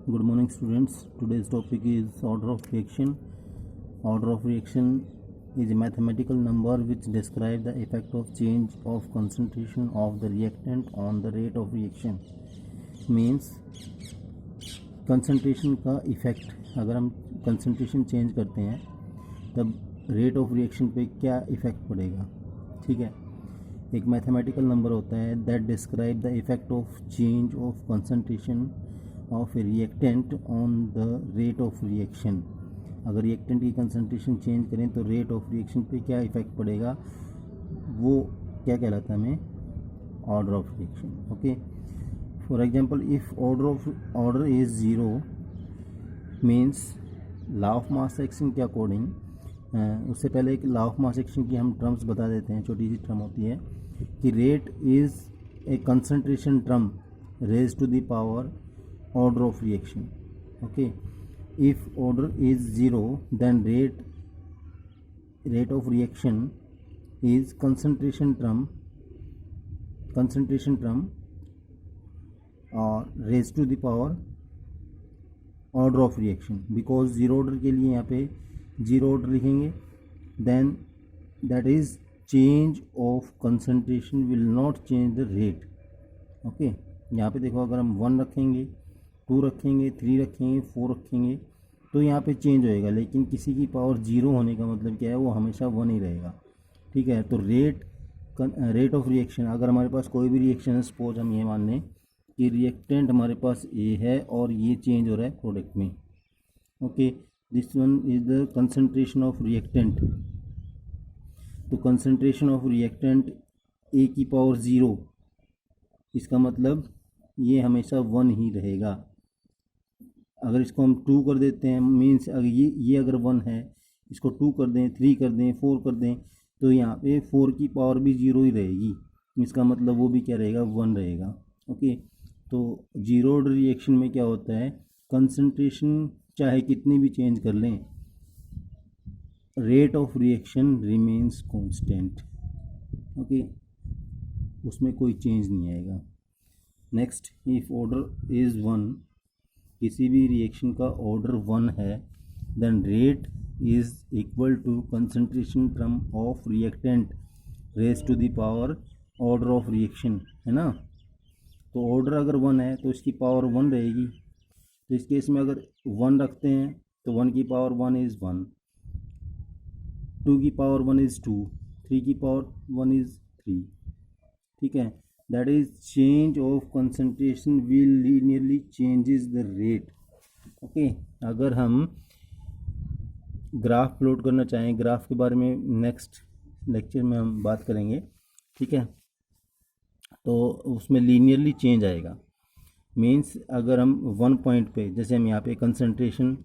Good morning, students. Today's topic is order of reaction. Order of reaction is a mathematical number which describes the effect of change of concentration of the reactant on the rate of reaction. Means concentration का effect, अगर हम concentration change करते हैं तब rate of reaction पे क्या effect पड़ेगा. ठीक है, एक मैथमेटिकल नंबर होता है that describe the effect of change of concentration of A reactant on the rate of reaction. अगर रिएक्टेंट की कंसंट्रेशन चेंज करें तो रेट ऑफ रिएक्शन पे क्या इफेक्ट पड़ेगा, वो क्या कहलाता है हमें, order of reaction. Okay, for example if order is zero means law of mass action के अकॉर्डिंग, उससे पहले एक लॉ ऑफ मास एक्शन की हम टर्म्स बता देते हैं. छोटी सी टर्म होती है कि rate is a concentration term raise to the power order of reaction. Okay, if order is zero then rate of reaction is concentration term or raised to the power order of reaction. because zero order के लिए यहाँ पे zero order लिखेंगे, then that is change of concentration will not change the rate. okay, यहाँ पे देखो अगर हम 1 रखेंगे, 2 रखेंगे, 3 रखेंगे, 4 रखेंगे तो यहाँ पे चेंज होएगा, लेकिन किसी की पावर 0 होने का मतलब क्या है, वो हमेशा 1 ही रहेगा. ठीक है, तो रेट ऑफ रिएक्शन, अगर हमारे पास कोई भी रिएक्शन है, सपोज हम ये मान लें कि रिएक्टेंट हमारे पास ए है और ये चेंज हो रहा है प्रोडक्ट में. Okay, this one is the concentration of reactant. तो कंसंट्रेशन ऑफ रिएक्टेंट ए की पावर 0, इसका मतलब ये हमेशा 1 ही रहेगा. अगर इसको हम 2 कर देते हैं, मीन्स अगर ये अगर 1 है, इसको 2 कर दें, 3 कर दें, 4 कर दें, तो यहाँ पे 4 की पावर भी 0 ही रहेगी. इसका मतलब वो भी क्या रहेगा, 1 रहेगा. ओके, तो जीरो ऑर्डर रिएक्शन में क्या होता है, कंसंट्रेशन चाहे कितनी भी चेंज कर लें, rate of reaction remains constant. Okay, उसमें कोई चेंज नहीं आएगा. नेक्स्ट, इफ़ ऑर्डर इज़ 1, किसी भी रिएक्शन का ऑर्डर 1 है, then rate is equal to concentration term of reactant raise to the power order of reaction, है ना. तो ऑर्डर अगर 1 है तो इसकी पावर 1 रहेगी. तो इस केस में अगर 1 रखते हैं तो 1 की पावर 1 इज़ 1, 2 की पावर 1 इज़ 2, 3 की पावर 1 इज़ 3. ठीक है, that is change of concentration will linearly changes the rate. Okay, अगर हम ग्राफ प्लॉट करना चाहें, ग्राफ के बारे में नेक्स्ट लेक्चर में हम बात करेंगे. ठीक है, तो उसमें लीनियरली चेंज आएगा. मीन्स अगर हम 1 पॉइंट पे, जैसे हम यहाँ पे कंसंट्रेशन,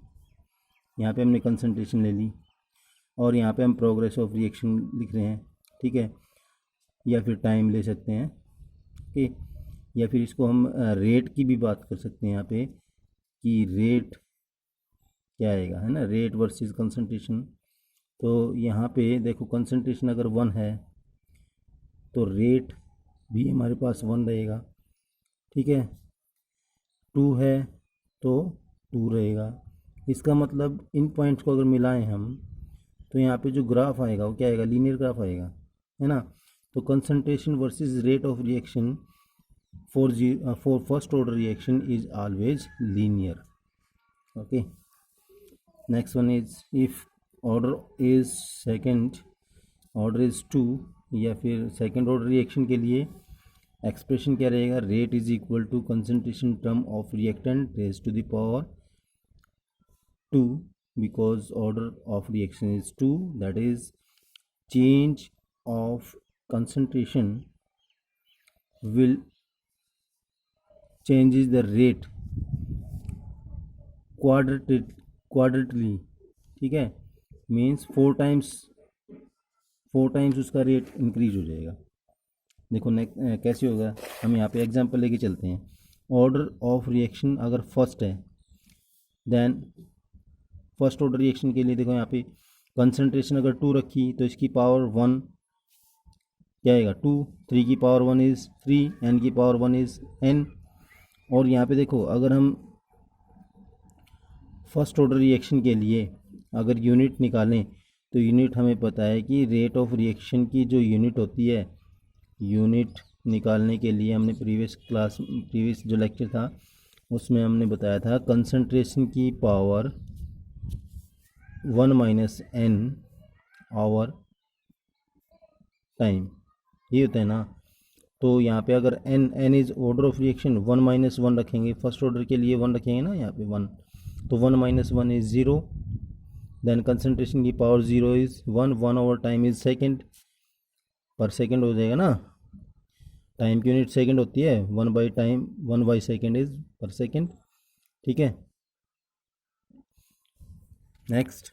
यहाँ पे हमने कंसंट्रेशन ले ली और यहाँ पे हम प्रोग्रेस ऑफ रिएक्शन लिख रहे हैं. ठीक है, या फिर टाइम ले सकते हैं. ओके, या फिर इसको हम रेट की भी बात कर सकते हैं यहाँ पे कि रेट क्या आएगा, है ना, रेट वर्सेस कंसंट्रेशन. तो यहाँ पे देखो कंसंट्रेशन अगर 1 है तो रेट भी हमारे पास 1 रहेगा. ठीक है, 2 है तो 2 रहेगा. इसका मतलब इन पॉइंट्स को अगर मिलाएं हम तो यहाँ पे जो ग्राफ आएगा वो क्या आएगा, लीनियर ग्राफ आएगा, है ना. तो concentration versus rate of reaction for first order reaction is always linear. Okay, next one is if order is 2, या फिर सेकेंड ऑर्डर रिएक्शन के लिए एक्सप्रेशन क्या रहेगा, rate is equal to concentration term of reactant raise to the power 2, because order of reaction is 2, that is change of concentration will changes the rate quadrately. ठीक है, means 4 times उसका rate increase हो जाएगा. देखो कैसे होगा, हम यहाँ पे एग्जांपल लेके चलते हैं. ऑर्डर ऑफ रिएक्शन अगर फर्स्ट है, देन फर्स्ट ऑर्डर रिएक्शन के लिए देखो यहाँ पे कंसंट्रेशन अगर 2 रखी तो इसकी पावर 1 क्या आएगा, 2, 3 की पावर 1 इज़ 3, n की पावर 1 इज़ n. और यहाँ पे देखो अगर हम फर्स्ट ऑर्डर रिएक्शन के लिए अगर यूनिट निकालें तो यूनिट हमें पता है कि रेट ऑफ रिएक्शन की जो यूनिट होती है, यूनिट निकालने के लिए हमने प्रीवियस जो लेक्चर था उसमें हमने बताया था कंसंट्रेशन की power 1 minus n over time, ये होता है ना। तो यहाँ पे अगर n is order of reaction, 1 minus 1 रखेंगे, फर्स्ट ऑर्डर के लिए 1 रखेंगे ना यहाँ पे 1, तो 1 माइनस 1 इज़ 0, देन कंसंट्रेशन की power 0 is 1 over time is second, पर सेकेंड हो जाएगा ना, टाइम की यूनिट सेकेंड होती है, 1 बाई सेकेंड इज़ पर सेकेंड। ठीक है, नेक्स्ट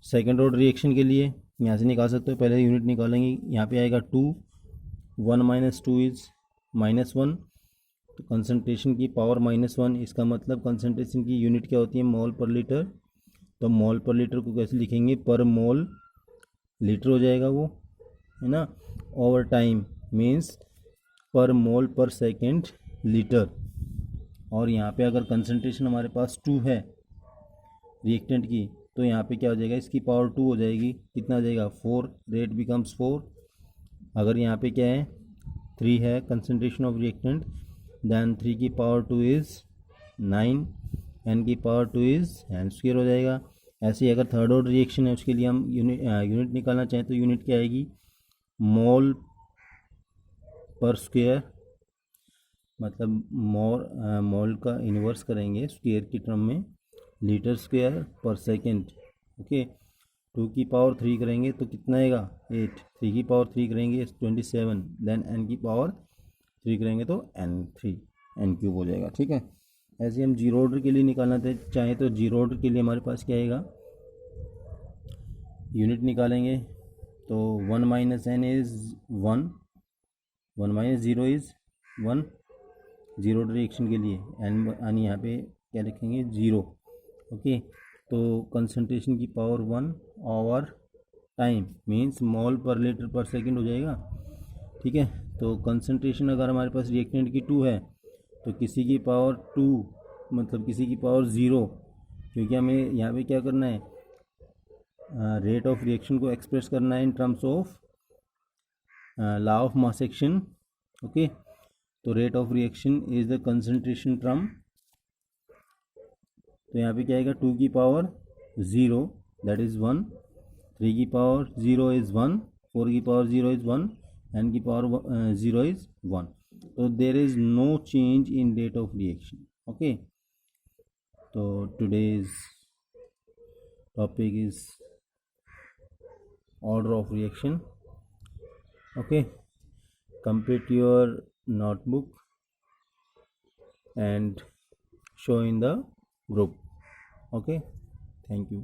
सेकेंड ऑर्डर रिएक्शन के लिए यहाँ से निकाल सकते हो, पहले यूनिट निकालेंगे, यहाँ पे आएगा 2, 1 माइनस 2 इज़ -1, तो कंसंट्रेशन की पावर -1, इसका मतलब कंसंट्रेशन की यूनिट क्या होती है, मोल पर लीटर, तो मोल पर लीटर को कैसे लिखेंगे, पर मोल लीटर हो जाएगा वो, है ना। ओवर टाइम मीन्स पर मोल पर सेकेंड लीटर, और यहाँ पे अगर कंसंट्रेशन हमारे पास 2 है रिएक्टेंट की, तो यहाँ पे क्या हो जाएगा, इसकी पावर 2 हो जाएगी, कितना हो जाएगा 4, रेट बिकम्स 4। अगर यहाँ पे क्या है 3 है कंसंट्रेशन ऑफ रिएक्टेंट, देन 3 की पावर 2 इज़ 9, n की पावर 2 इज़ n² हो जाएगा। ऐसे ही अगर थर्ड ऑर्डर रिएक्शन है उसके लिए हम यूनिट निकालना चाहें तो यूनिट क्या आएगी, मोल पर स्क्वायर, मतलब मोल का इन्वर्स करेंगे स्क्वायर की टर्म में, लीटर स्क्वायर पर सेकेंड। ओके, 2 की पावर 3 करेंगे तो कितना आएगा 8, 3 की पावर 3 करेंगे 27, देन n की पावर 3 करेंगे तो n³ हो जाएगा। ठीक है, ऐसे हम जीरो ऑर्डर के लिए निकालना चाहें तो जीरो ऑर्डर के लिए हमारे पास क्या आएगा, यूनिट निकालेंगे तो 1 minus n is 1, 1 minus 0 is 1, zero order reaction के लिए n यहाँ पे क्या लिखेंगे 0। ओके, तो कंसंट्रेशन की power 1 over time means mole पर लीटर पर सेकेंड हो जाएगा। ठीक है, तो कंसंट्रेशन अगर हमारे पास रिएक्टेंट की 2 है तो किसी की पावर 2 मतलब किसी की पावर 0, क्योंकि हमें यहाँ पे क्या करना है, रेट ऑफ रिएक्शन को एक्सप्रेस करना है in terms of law of mass action. Okay, तो rate of reaction is the concentration term, तो यहाँ पे क्या आएगा 2 की पावर 0 दैट इज़ 1, 3 की पावर 0 इज़ 1, 4 की पावर 0 इज़ 1, n की पावर 0 इज़ 1, तो there is no change in rate of reaction. Okay, तो today's topic is order of reaction. Okay, complete your notebook and show in the group. Okay, thank you.